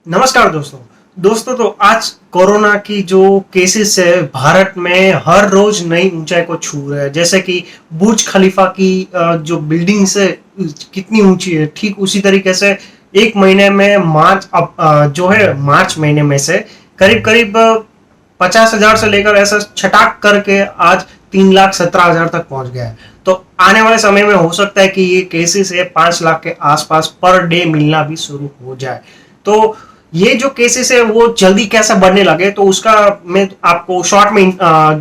नमस्कार दोस्तों। तो आज कोरोना की जो केसेस है भारत में हर रोज नई ऊंचाई को छू रहे हैं। जैसे कि बुर्ज खलीफा की जो बिल्डिंग्स है कितनी ऊंची है, ठीक उसी तरीके से एक महीने में जो है मार्च महीने में से करीब करीब 50,000 से लेकर ऐसा छटाक करके आज 3,17,000 तक पहुंच गया है। तो आने वाले समय में हो सकता है कि ये केसेस है 5 लाख के आसपास पर डे मिलना भी शुरू हो जाए। तो ये जो केसेस है वो जल्दी कैसे बढ़ने लगे, तो उसका मैं आपको शॉर्ट में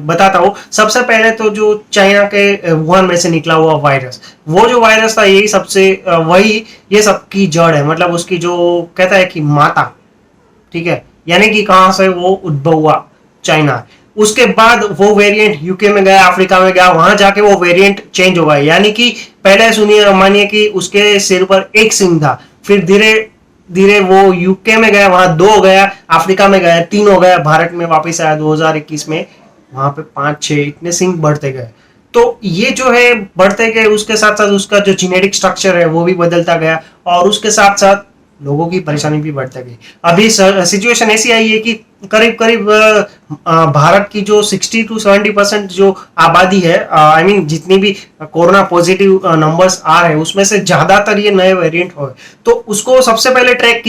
बताता हूँ। सबसे पहले तो जो चाइना के वुहान में से निकला हुआ वायरस, वो जो वायरस था यही सबसे वही ये सबकी जड़ है। मतलब उसकी जो कहता है कि माता, ठीक है, यानी कि कहां से वो उद्भव हुआ, चाइना। उसके बाद वो वेरिएंट यूके में गया, अफ्रीका में गया, वहां जाके वो वेरिएंट चेंज हो गया। यानी कि पहले सुनिए, मानिए कि उसके सिर पर एक सिंह था, फिर धीरे धीरे वो यूके में गया, वहां 2 हो गया, अफ्रीका में गया 3 हो गया, भारत में वापस आया 2021 में, वहां पे 5-6 इतने सिंह बढ़ते गए। तो ये जो है बढ़ते गए, उसके साथ साथ उसका जो जेनेटिक स्ट्रक्चर है वो भी बदलता गया, और उसके साथ साथ लोगों की परेशानी भी बढ़ती गई। अभी सिचुएशन ऐसी आई है कि करीब करीब भारत की जो 60 to 70% जो आबादी है, आई मीन जितनी भी कोरोना पॉजिटिव नंबर्स आ रहे हैं, उसमें से ज्यादातर ये नए वेरिएंट हो। तो उसको सबसे पहले ट्रैक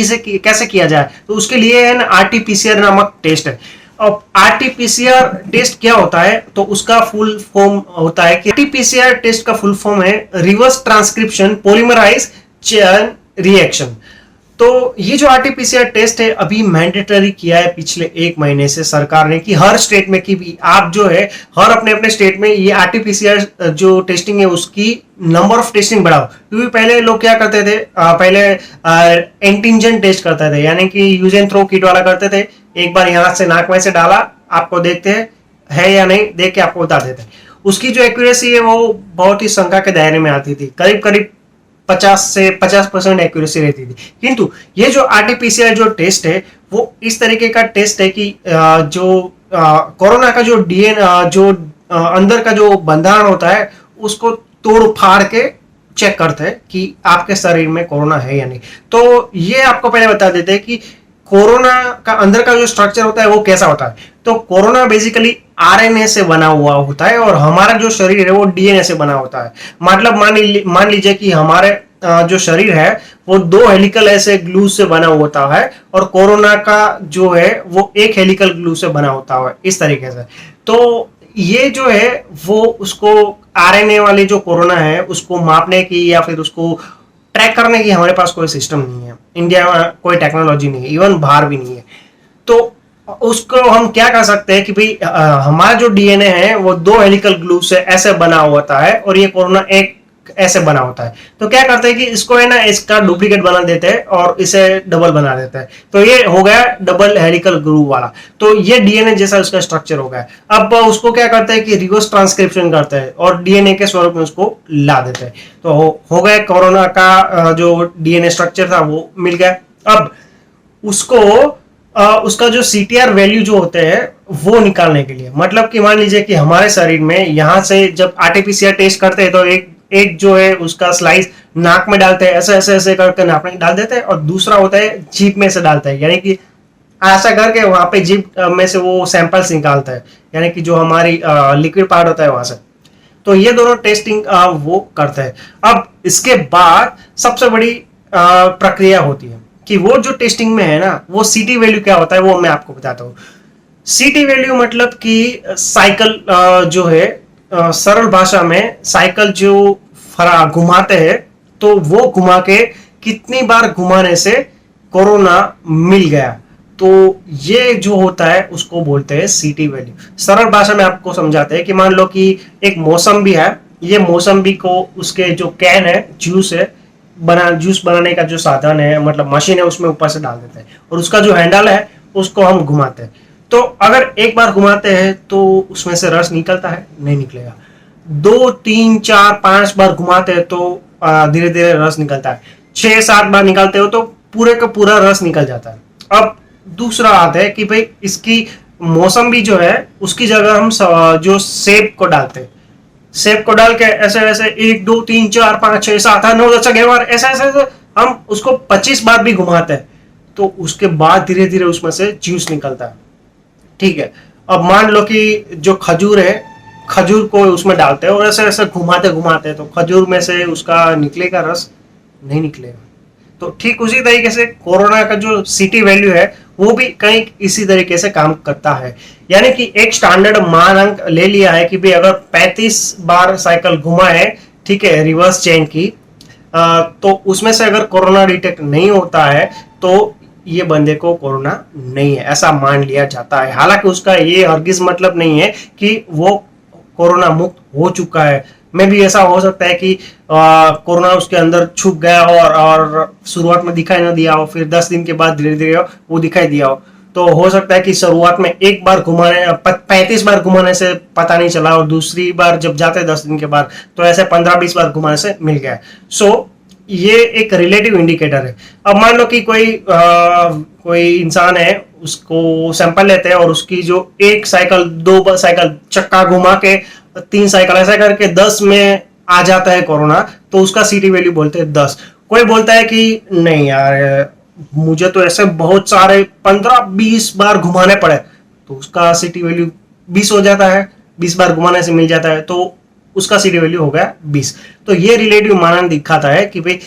कैसे किया जाए, तो उसके लिए है ना आरटीपीसीआर नामक टेस्ट है। अब आरटीपीसीआर टेस्ट क्या होता है, तो उसका फुल फॉर्म होता है कि आरटीपीसीआर टेस्ट का फुल फॉर्म है reverse transcription polymerase chain reaction. तो ये जो आरटीपीसीआर टेस्ट है अभी मैंडेटरी किया है पिछले 1 महीने से सरकार ने, कि हर स्टेट में, कि भी आप जो है हर अपने अपने स्टेट में ये आरटीपीसीआर जो टेस्टिंग है उसकी नंबर ऑफ टेस्टिंग बढ़ाओ। क्योंकि पहले लोग क्या करते थे, पहले एंटीजन टेस्ट करते थे, यानी कि यूज एंड थ्रो किट वाला करते थे। एक बार यहाँ से नाक में से डाला, आपको देखते है या नहीं, देख के आपको बता देते। उसकी जो एक्यूरेसी है वो बहुत ही शंका के दायरे में आती थी, करीब करीब 50 से 50% एक्यूरेसी रहती थी। किंतु ये जो आरटीपीसीआर जो टेस्ट है वो इस तरीके का टेस्ट है कि जो कोरोना का जो डीएनए जो अंदर का जो बंधारण होता है उसको तोड़ फाड़ के चेक करते हैं कि आपके शरीर में कोरोना है या नहीं। तो ये आपको पहले बता देते हैं कि कोरोना का अंदर का जो स्ट्रक्चर होता है वो कैसा होता है। तो कोरोना बेसिकली आरएनए से बना हुआ होता है, और हमारा जो शरीर है वो डीएनए से बना होता है। मतलब मान लीजिए कि हमारे जो शरीर है वो 2 हेलिकल ऐसे ग्लू से बना होता है, और कोरोना का जो है वो 1 हेलिकल ग्लू से बना होता है, इस तरीके से। तो ये जो है वो उसको आरएनए वाली जो कोरोना है उसको मापने की या फिर उसको ट्रैक करने की हमारे पास कोई सिस्टम नहीं है, इंडिया में कोई टेक्नोलॉजी नहीं है, इवन बाहर भी नहीं है। तो उसको हम क्या कर सकते हैं कि भाई हमारा जो डीएनए है वो 2 हेलिकल ग्लू से ऐसे बना होता है, और ये कोरोना एक ऐसे बना होता है। तो क्या करते हैं कि इसको है ना इसका डुप्लीकेट बना देते हैं और इसे डबल बना देते हैं। तो ये हो गया डबल हेलिकल ग्लू वाला। तो ये डीएनए जैसा उसका स्ट्रक्चर हो गया। अब उसको क्या करते हैं कि रिवर्स ट्रांसक्रिप्शन करते हैं और डीएनए के स्वरूप में उसको ला देते हैं। तो हो गया कोरोना का जो डीएनए स्ट्रक्चर था वो मिल गया। अब उसको उसका जो सीटीआर वैल्यू जो होते हैं वो निकालने के लिए, मतलब कि मान लीजिए कि हमारे शरीर में यहाँ से जब आरटीपीसीआर टेस्ट करते हैं तो एक जो है उसका स्लाइस नाक में डालते हैं, ऐसे ऐसे ऐसे करके नाक में डाल देते हैं, और दूसरा होता है जीभ में से डालते हैं, यानी कि ऐसा करके वहां पे जीभ में से वो सैंपल्स निकालता है, यानी कि जो हमारी लिक्विड पार्ट होता है वहां से। तो ये दोनों टेस्टिंग वो करते हैं। अब इसके बाद सबसे बड़ी प्रक्रिया होती है कि वो जो टेस्टिंग में है ना, वो सीटी वैल्यू क्या होता है वो मैं आपको बताता हूँ। सीटी वैल्यू मतलब कि साइकिल जो है, सरल भाषा में साइकिल जो घुमाते हैं, तो वो घुमा के कितनी बार घुमाने से कोरोना मिल गया, तो ये जो होता है उसको बोलते हैं सीटी वैल्यू। सरल भाषा में आपको समझाते हैं कि मान लो कि एक मौसम्बी है, ये मौसम्बी को उसके जो कैन है, जूस बनाने का जो साधन है, मतलब मशीन है, उसमें ऊपर से डाल देते हैं, और उसका जो हैंडल है उसको हम घुमाते हैं। तो अगर एक बार घुमाते हैं तो उसमें से रस निकलता है? नहीं निकलेगा। 2 3 4 5 बार घुमाते हैं तो धीरे धीरे रस निकलता है। 6 7 बार निकालते हो तो पूरे का पूरा रस निकल जाता है। अब दूसरा आता है कि भाई इसकी मौसम्बी जो है उसकी जगह हम जो सेब को डालते हैं, सेब को डाल के ऐसे ऐसे 1 2 3 4 5 6 7 8 9 10 11 बार ऐसे ऐसे हम उसको 25 बार भी घुमाते हैं तो उसके बाद धीरे धीरे उसमें से जूस निकलता है। ठीक है, अब मान लो कि जो खजूर है, खजूर को उसमें डालते हैं और ऐसे ऐसे घुमाते घुमाते तो खजूर में से उसका निकलेगा रस? नहीं निकलेगा। तो ठीक उसी तरीके से कोरोना का जो सीटी वैल्यू है वो भी कहीं इसी तरीके से काम करता है। यानी कि एक स्टैंडर्ड मानांक ले लिया है कि भाई अगर 35 बार साइकिल घुमा है, ठीक है, रिवर्स चेन की, तो उसमें से अगर कोरोना डिटेक्ट नहीं होता है तो ये बंदे को कोरोना नहीं है, ऐसा मान लिया जाता है। हालांकि उसका ये हरगिज मतलब नहीं है कि वो कोरोना मुक्त हो चुका है। में भी ऐसा हो सकता है कि कोरोना उसके अंदर छुप गया हो और शुरुआत में दिखाई ना दिया हो, फिर 10 दिन के बाद धीरे धीरे वो दिखाई दिया हो। तो हो सकता है कि शुरुआत में एक बार घुमाने 35 बार घुमाने से पता नहीं चला और दूसरी बार जब जाते 10 दिन के बाद तो ऐसे 15-20 बार घुमाने से मिल गया। सो ये एक रिलेटिव इंडिकेटर है। अब मान लो कि कोई इंसान है, उसको सैंपल लेते हैं और उसकी जो एक साइकिल, 2 साइकिल चक्का घुमा के 3 साइकिल ऐसा करके 10 में आ जाता है कोरोना, तो उसका सीटी वैल्यू बोलते हैं 10। कोई बोलता है कि नहीं यार, मुझे तो ऐसे बहुत सारे 15-20 बार घुमाने पड़े, तो उसका सीटी वैल्यू 20 हो जाता है। 20 बार घुमाने से मिल जाता है तो उसका सीटी वैल्यू हो गया 20। तो ये रिलेटिव मानन दिखाता है कि भाई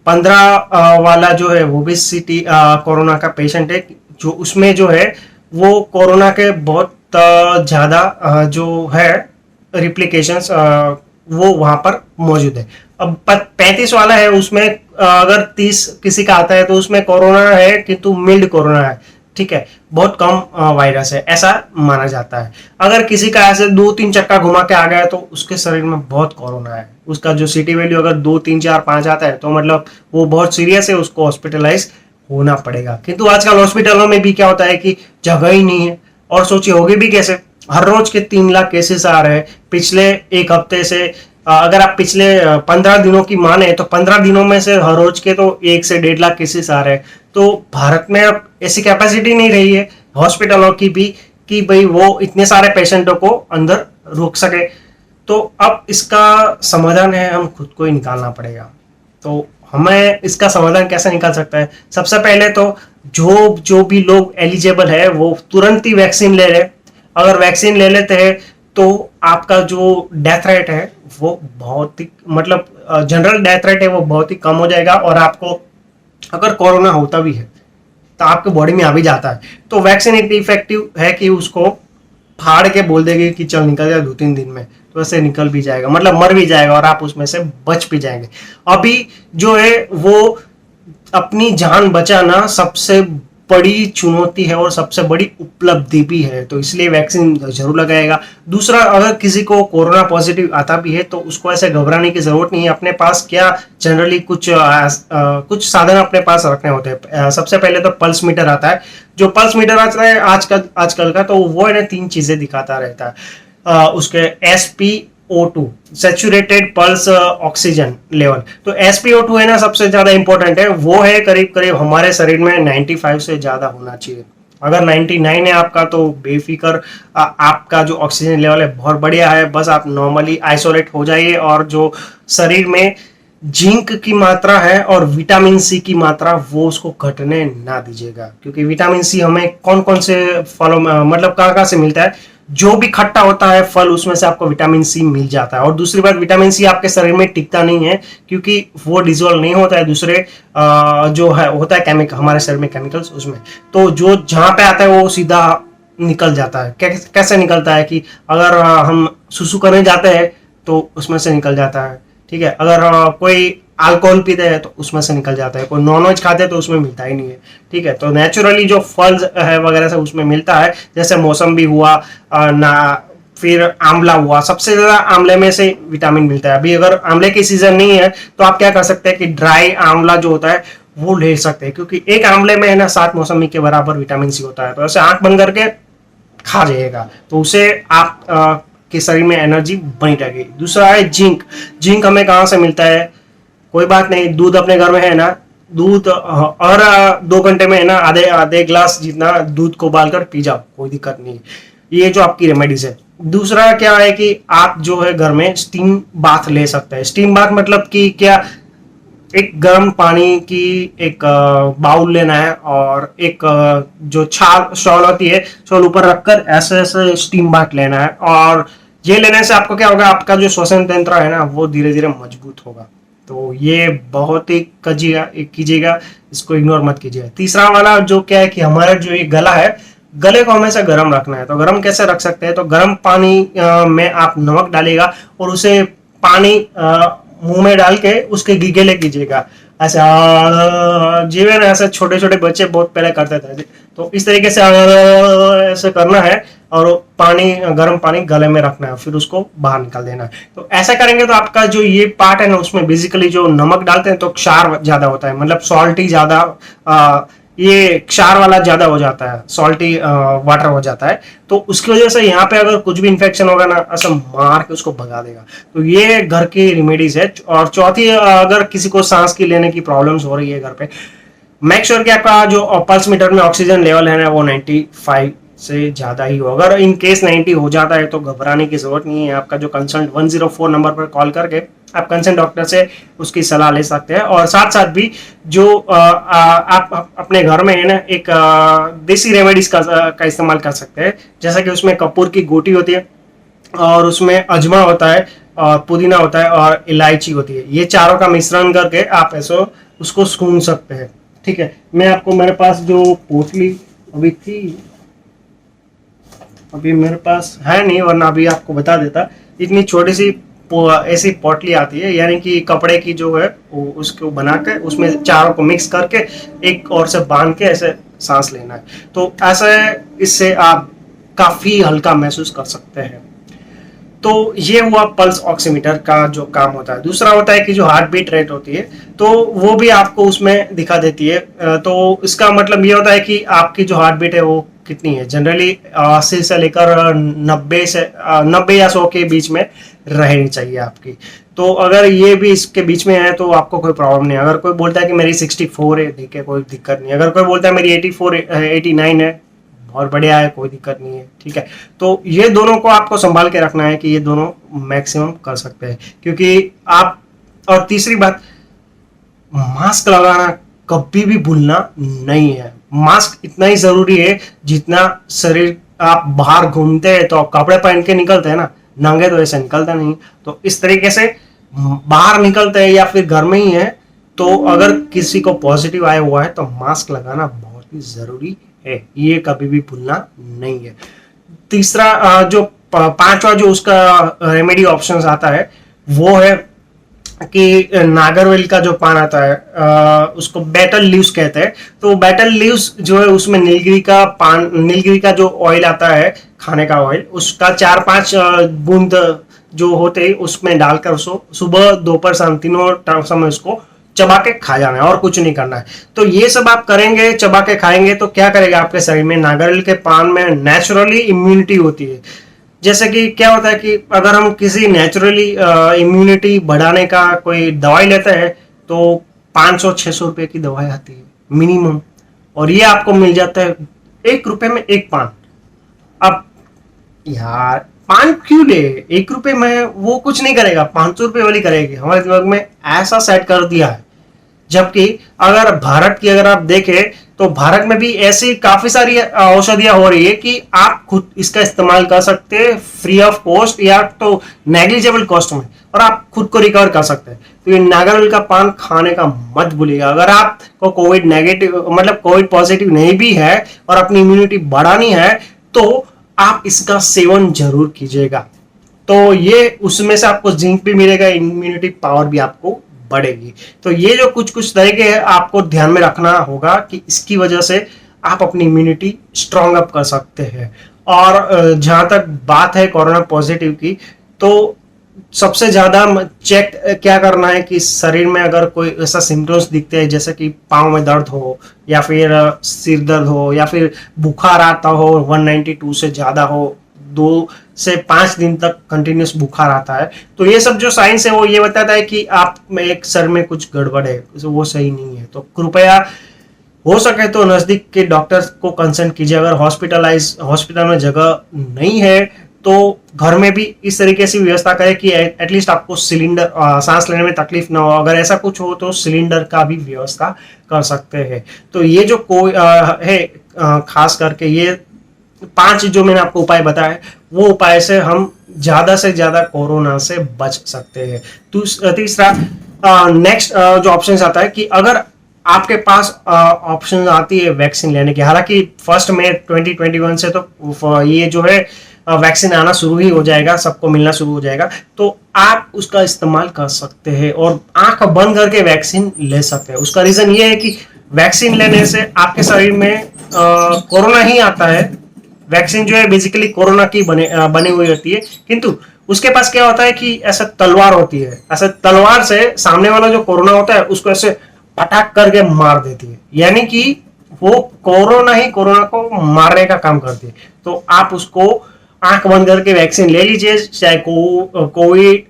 15 वाला जो है वो भी सीटी कोरोना का पेशेंट है, जो उसमें जो है वो कोरोना के बहुत ज्यादा जो है रिप्लिकेशंस वो वहां पर मौजूद है। अब 35 वाला है, उसमें अगर 30 किसी का आता है तो उसमें कोरोना है किंतु मिल्ड कोरोना है। ठीक है, बहुत कम वायरस है ऐसा माना जाता है। अगर किसी का ऐसे 2-3 चक्का घुमा के आ गया तो उसके शरीर में बहुत कोरोना है। उसका जो सीटी वैल्यू अगर 2, 3, 4, 5 आता है तो मतलब वो बहुत सीरियस है, उसको हॉस्पिटलाइज होना पड़ेगा। किंतु आजकल हॉस्पिटलों में भी क्या होता है कि जगह ही नहीं है, और सोचिए होगी भी कैसे। हर रोज के 3 लाख केसेस आ रहे हैं पिछले एक हफ्ते से। अगर आप पिछले 15 दिनों की माने तो 15 दिनों में से हर रोज के तो 1 से 1.5 लाख केसेस आ रहे हैं। तो भारत में अब ऐसी कैपेसिटी नहीं रही है हॉस्पिटलों की भी कि भाई वो इतने सारे पेशेंटों को अंदर रोक सके। तो अब इसका समाधान है, हम खुद को ही निकालना पड़ेगा। तो हमें इसका समाधान कैसे निकाल सकता है? सबसे पहले तो जो भी लोग एलिजिबल है वो तुरंत ही वैक्सीन ले ले। अगर वैक्सीन ले लेते हैं तो आपका जो डेथ रेट है वो बहुत ही, मतलब जनरल डेथ रेट है वो बहुत ही कम हो जाएगा। और आपको अगर कोरोना होता भी है तो आपके बॉडी में आ भी जाता है तो वैक्सीन इतनी इफेक्टिव है कि उसको फाड़ के बोल देगी कि चल निकल जाए 2-3 दिन में, तो ऐसे निकल भी जाएगा, मतलब मर भी जाएगा और आप उसमें से बच भी जाएंगे। अभी जो है वो अपनी जान बचाना सबसे बड़ी चुनौती है और सबसे बड़ी उपलब्धि भी है, तो इसलिए वैक्सीन जरूर लगाएगा। दूसरा, अगर किसी को कोरोना पॉजिटिव आता भी है तो उसको ऐसे घबराने की जरूरत नहीं है। अपने पास क्या जनरली कुछ साधन अपने पास रखने होते हैं। सबसे पहले तो पल्स मीटर आता है। जो पल्स मीटर आता है आजकल का, तो वो है ना 3 चीजें दिखाता रहता है। उसके SpO2 saturated pulse oxygen level. तो SpO2 है ना सबसे ज्यादा इंपॉर्टेंट है, वो है करीब करीब हमारे शरीर में 95 से ज्यादा होना चाहिए। अगर 99 है आपका तो बेफिक्र, आपका जो ऑक्सीजन लेवल है बहुत बढ़िया है। बस आप नॉर्मली आइसोलेट हो जाइए और जो शरीर में जिंक की मात्रा है और विटामिन सी की मात्रा वो उसको घटने ना दीजिएगा, क्योंकि विटामिन सी हमें कौन कौन से फलों में, मतलब कहाँ से मिलता है? जो भी खट्टा होता है फल उसमें से आपको विटामिन सी मिल जाता है। और दूसरी बात, विटामिन सी आपके शरीर में टिकता नहीं है क्योंकि वो डिजोल्व नहीं होता है दूसरे जो है होता है केमिकल हमारे शरीर में केमिकल्स उसमें। तो जो जहां पे आता है वो सीधा निकल जाता है। कैसे निकलता है कि अगर हम सुसु करने जाते हैं तो उसमें से निकल जाता है। ठीक है, अगर कोई अल्कोहल पीते हैं तो उसमें से निकल जाता है, कोई नॉनवेज खाते हैं तो उसमें मिलता ही नहीं है। ठीक है, तो नेचुरली जो फल है वगैरह से उसमें मिलता है, जैसे मौसम्बी हुआ ना, फिर आंवला हुआ। सबसे ज्यादा आंवले में से विटामिन मिलता है। अभी अगर आंवले की सीजन नहीं है तो आप क्या कर सकते हैं कि ड्राई आंवला जो होता है वो ले सकते हैं, क्योंकि एक आंवले में है ना 7 मौसम्बी के बराबर विटामिन सी होता है। तो ऐसे आंख बंद करके खा जाइएगा तो उसे आप के शरीर में एनर्जी बनी रहेगी। दूसरा है जिंक। जिंक हमें कहाँ से मिलता है? कोई बात नहीं, दूध अपने घर में है ना, दूध और 2 घंटे में है ना आधे ग्लास जितना दूध को उबाल कर पी जाओ, कोई दिक्कत नहीं है। ये जो आपकी रेमेडीज है। दूसरा क्या है कि आप जो है घर में स्टीम बाथ ले सकते हैं। स्टीम बाथ मतलब कि क्या, एक गर्म पानी की एक बाउल लेना है, और एक जो छाल शॉल होती है, शॉल ऊपर रखकर ऐसे ऐसे स्टीम बाथ लेना है। और ये लेने से आपको क्या होगा, आपका जो श्वसन तंत्र है ना वो धीरे धीरे मजबूत होगा। तो ये बहुत ही कीजिएगा, इसको इग्नोर मत कीजिएगा। तीसरा वाला जो क्या है कि हमारा जो ये गला है, गले को हमेशा गर्म रखना है। तो गर्म कैसे रख सकते हैं, तो गर्म पानी में आप नमक डालिएगा और उसे पानी मुंह में डाल के उसके गिगेले कीजिएगा, ऐसे जीवन ऐसे छोटे छोटे बच्चे बहुत पहले करते थे। तो इस तरीके से ऐसे करना है, और पानी, गर्म पानी गले में रखना है, फिर उसको बाहर निकाल देना है। तो ऐसा करेंगे तो आपका जो ये पार्ट है ना, उसमें बेसिकली जो नमक डालते हैं तो क्षार ज्यादा होता है, मतलब सॉल्टी ज्यादा, ये क्षार वाला ज्यादा हो जाता है, सॉल्टी वाटर हो जाता है। तो उसकी वजह से यहाँ पे अगर कुछ भी इन्फेक्शन होगा ना, ऐसा मार के उसको भगा देगा। तो ये घर की रेमेडीज है। और चौथी, अगर किसी को सांस की लेने की प्रॉब्लम्स हो रही है घर पे, मेक श्योर कि आपका जो पल्स मीटर में ऑक्सीजन लेवल है ना वो 95 से ज्यादा ही हो। अगर इन केस 90 हो जाता है तो घबराने की जरूरत नहीं है। आपका जो कंसल्ट 104 नंबर पर कॉल करके आप कंसल्ट डॉक्टर से उसकी सलाह ले सकते हैं। और साथ साथ भी जो आप अपने घर में है ना, एक देसी रेमेडीज का इस्तेमाल कर सकते हैं। जैसा कि उसमें कपूर की गोटी होती है, और उसमें अजमा होता है, और पुदीना होता है, और इलायची होती है। ये चारों का मिश्रण करके आप ऐसे उसको सूंघ सकते हैं। ठीक है, मैं आपको, मेरे पास जो पोटली अभी थी, अभी मेरे पास है नहीं, वरना अभी आपको बता देता। इतनी छोटी सी ऐसी पोटली आती है, यानी कि कपड़े की जो है वो, उसको बना के उसमें चारों को मिक्स करके एक और से बांध के ऐसे सांस लेना है। तो ऐसे इससे आप काफी हल्का महसूस कर सकते हैं। तो ये हुआ पल्स ऑक्सीमीटर का जो काम होता है। दूसरा होता है कि जो हार्ट बीट रेट होती है, तो वो भी आपको उसमें दिखा देती है। तो इसका मतलब ये होता है कि आपकी जो हार्ट बीट है वो कितनी है। जनरली 80 से लेकर 90 या 100 के बीच में रहनी चाहिए आपकी। तो अगर ये भी इसके बीच में है तो आपको कोई प्रॉब्लम नहीं है। अगर कोई बोलता है कि मेरी 64 है, ठीक है, कोई दिक्कत नहीं। अगर कोई बोलता है मेरी 84 89 है, बहुत बढ़िया है, कोई दिक्कत नहीं है। ठीक है, तो ये दोनों को आपको संभाल के रखना है कि ये दोनों मैक्सिमम कर सकते हैं, क्योंकि आप, और तीसरी बात, मास्क लगाना कभी भी भूलना नहीं है। मास्क इतना ही जरूरी है जितना शरीर, आप बाहर घूमते हैं तो कपड़े पहन के निकलते हैं ना, नंगे तो ऐसे निकलते नहीं। तो इस तरीके से बाहर निकलते हैं या फिर घर में ही है, तो अगर किसी को पॉजिटिव आया हुआ है तो मास्क लगाना बहुत ही जरूरी है, ये कभी भी भूलना नहीं है। तीसरा जो पांचवा जो उसका रेमेडी ऑप्शंस आता है वो है कि नागरवेल का जो पान आता है, उसको बेटल लीव्स कहते हैं। तो बेटल लीव्स जो है उसमें नीलगिरी का पान, नीलगिरी का जो ऑयल आता है, खाने का ऑयल, उसका 4-5 बूंद जो होते हैं उसमें डालकर उसको सुबह दोपहर शाम तीनों समय उसको चबा के खा जाना है, और कुछ नहीं करना है। तो ये सब आप करेंगे, चबा के खाएंगे, तो क्या करेगा आपके शरीर में, नागरवेल के पान में नेचुरली इम्यूनिटी होती है। जैसे कि क्या होता है कि अगर हम किसी नेचुरली इम्यूनिटी बढ़ाने का कोई दवाई लेते हैं तो 500-600 रुपए की दवाई आती है मिनिमम, और ये आपको मिल जाता है 1 रुपए में एक पान। अब यार पान क्यों ले, 1 रुपए में वो कुछ नहीं करेगा, 500 रुपए वाली करेगी। हमारे दिमाग में ऐसा सेट कर दिया है। जबकि अगर भारत की अगर आप देखें तो भारत में भी ऐसी काफी सारी औषधियां हो रही है कि आप खुद इसका इस्तेमाल कर सकते हैं फ्री ऑफ कॉस्ट या तो नेग्लिजिबल कॉस्ट में, और आप खुद को रिकवर कर सकते हैं। तो ये नागरवेल का पान खाने का मत भूलिएगा। अगर आपको कोविड नेगेटिव, मतलब कोविड पॉजिटिव नहीं भी है और अपनी इम्यूनिटी बढ़ानी है, तो आप इसका सेवन जरूर कीजिएगा। तो ये उसमें से आपको जिंक भी मिलेगा, इम्यूनिटी पावर भी आपको बढ़ेगी। तो ये जो कुछ कुछ तरीके हैं आपको ध्यान में रखना होगा कि इसकी वजह से आप अपनी इम्यूनिटी स्ट्रॉन्ग अप कर सकते हैं। और जहां तक बात है कोरोना पॉजिटिव की, तो सबसे ज्यादा चेक क्या करना है कि शरीर में अगर कोई ऐसा सिम्टम्स दिखते हैं, जैसे कि पाँव में दर्द हो, या फिर सिर दर्द हो, या फिर बुखार आता हो 192 से ज्यादा हो, 2 से 5 दिन तक कंटिन्यूस बुखार आता है, तो ये सब जो साइंस है वो ये बताता है कि आप में एक सर में कुछ गड़बड़ है, वो सही नहीं है। तो कृपया हो सके तो नजदीक के डॉक्टर को कंसल्ट कीजिए। अगर हॉस्पिटल में जगह नहीं है तो घर में भी इस तरीके से व्यवस्था करें कि एटलीस्ट आपको सिलेंडर सांस लेने में तकलीफ ना हो। अगर ऐसा कुछ हो तो सिलेंडर का भी व्यवस्था कर सकते हैं। तो ये जो कोई है खास करके ये 5 जो मैंने आपको उपाय बताए, वो उपाय से हम ज्यादा से ज्यादा कोरोना से बच सकते हैं। तीसरा नेक्स्ट जो ऑप्शन आता है कि अगर आपके पास ऑप्शन आती है वैक्सीन लेने की, हालांकि 1 मई 2021 से तो ये जो है वैक्सीन आना शुरू ही हो जाएगा, सबको मिलना शुरू हो जाएगा, तो आप उसका इस्तेमाल कर सकते हैं और आंख बंद करके वैक्सीन ले सकते हैं। उसका रीजन ये है कि वैक्सीन लेने से आपके शरीर में कोरोना ही आता है। वैक्सीन जो है बेसिकली कोरोना की बनी हुई होती है, किंतु उसके पास क्या होता है कि ऐसा तलवार होती है, ऐसा तलवार से सामने वाला जो कोरोना होता है उसको ऐसे पटाख करके मार देती है, यानी कि वो कोरोना ही कोरोना को मारने का काम करती है। तो आप उसको आंख बंद करके वैक्सीन ले लीजिए, चाहे कोविड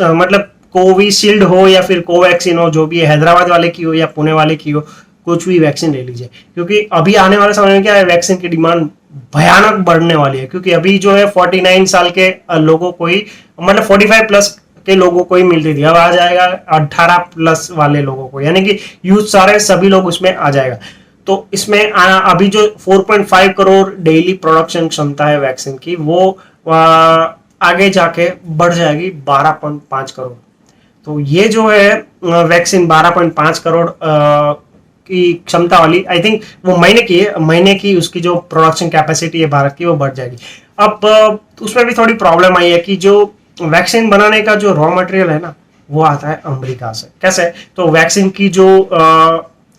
मतलब कोविशील्ड हो या फिर कोवैक्सीन हो, जो भी है, हैदराबाद वाले की हो या पुणे वाले की हो, कुछ भी वैक्सीन ले लीजिए। क्योंकि अभी आने वाले समय में क्या है, वैक्सीन की डिमांड भयानक बढ़ने वाली है। क्योंकि अभी जो है 49 साल के लोगों को ही, मतलब 45 प्लस के लोगों को ही मिलती थी, अब आ जाएगा 18 प्लस वाले लोगों को, यानी कि यूथ सारे सभी लोग उसमें आ जाएगा। तो इसमें अभी जो 4.5 करोड़ डेली प्रोडक्शन क्षमता है वैक्सीन की, वो आगे जाके बढ़ जाएगी 12.5 करोड़। तो ये जो है वैक्सीन 12.5 करोड़ की क्षमता वाली, आई थिंक वो महीने की उसकी जो प्रोडक्शन कैपेसिटी है भारत की, वो बढ़ जाएगी। अब उसमें भी थोड़ी प्रॉब्लम आई है कि जो वैक्सीन बनाने का जो रॉ मटेरियल है ना, वो आता है अमेरिका से। कैसे? तो वैक्सीन की जो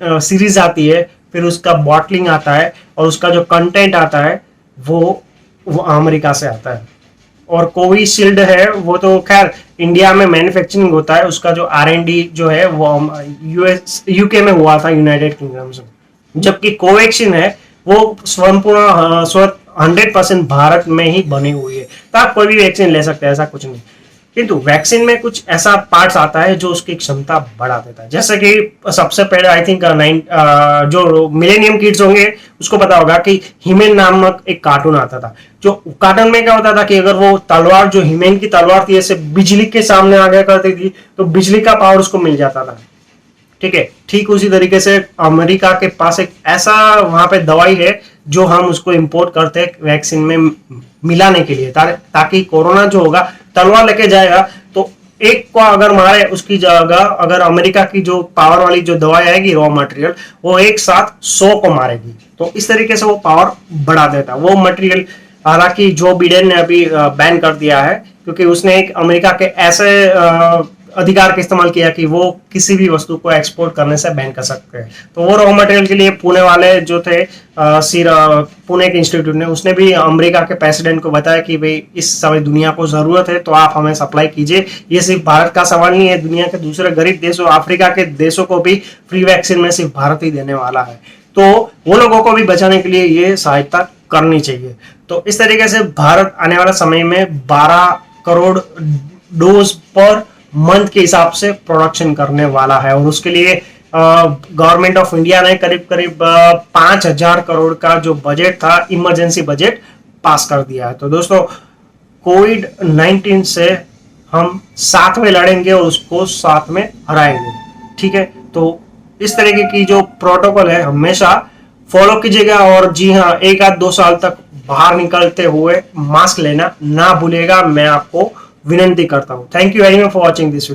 सीरीज आती है, फिर उसका बॉटलिंग आता है और उसका जो कंटेंट आता है वो अमेरिका से आता है। और कोविशील्ड है वो तो खैर इंडिया में मैन्युफैक्चरिंग होता है, उसका जो R&D जो है वो यूके में हुआ था, यूनाइटेड किंगडम से। जबकि कोवैक्सीन है वो संपूर्ण 100% भारत में ही बनी हुई है। तो आप कोई भी वैक्सीन ले सकते हैं, ऐसा कुछ नहीं। किंतु वैक्सीन में कुछ ऐसा पार्ट्स आता है जो उसकी क्षमता बढ़ा देता है। जैसे कि सबसे पहले आई थिंक जो मिलेनियम किड्स होंगे उसको पता होगा कि हीमेन नामक एक कार्टून आता था। जो कार्टून में क्या होता था कि अगर वो तलवार, जो हीमेन की तलवार थी, ऐसे बिजली के सामने आ गया करती थी, तो बिजली का पावर उसको मिल जाता था। ठीक है, ठीक उसी तरीके से अमेरिका के पास एक ऐसा वहां पे दवाई है जो हम उसको इंपोर्ट करते हैं वैक्सीन में मिलाने के लिए, ताकि कोरोना जो होगा तलवार लेके जाएगा तो एक को अगर मारे, उसकी जगह अगर अमेरिका की जो पावर वाली जो दवाई आएगी रॉ मटेरियल, वो एक साथ 100 को मारेगी। तो इस तरीके से वो पावर बढ़ा देता है वो मटेरियल। हालांकि जो बिडेन ने अभी बैन कर दिया है, क्योंकि उसने एक अमेरिका के ऐसे अधिकार का इस्तेमाल किया कि वो किसी भी वस्तु को एक्सपोर्ट करने से बैन कर सकते हैं। तो वो रॉ मटेरियल के लिए पुणे वाले जो थे पुणे के इंस्टीट्यूट ने, उसने भी अमेरिका के प्रेसिडेंट को बताया कि भाई इस समय दुनिया को जरूरत है, तो आप हमें सप्लाई कीजिए। ये सिर्फ भारत का सवाल नहीं है, दुनिया के दूसरे गरीब देशों, अफ्रीका के देशों को भी फ्री वैक्सीन में सिर्फ भारत ही देने वाला है। तो वो लोगों को भी बचाने के लिए ये सहायता करनी चाहिए। तो इस तरीके से भारत आने वाला समय में 12 करोड़ डोज पर मंथ के हिसाब से प्रोडक्शन करने वाला है। और उसके लिए गवर्नमेंट ऑफ इंडिया ने करीब करीब 5,000 करोड़ का जो बजट था, इमरजेंसी बजट पास कर दिया है। तो दोस्तों, कोविड-19 से हम साथ में लड़ेंगे और उसको साथ में हराएंगे। ठीक है, तो इस तरीके की जो प्रोटोकॉल है हमेशा फॉलो कीजिएगा। और जी हाँ, 1 आध 2 साल तक बाहर निकलते हुए मास्क लेना ना भूलिएगा, मैं आपको विनंती करता हूं। Thank you very much for watching this video.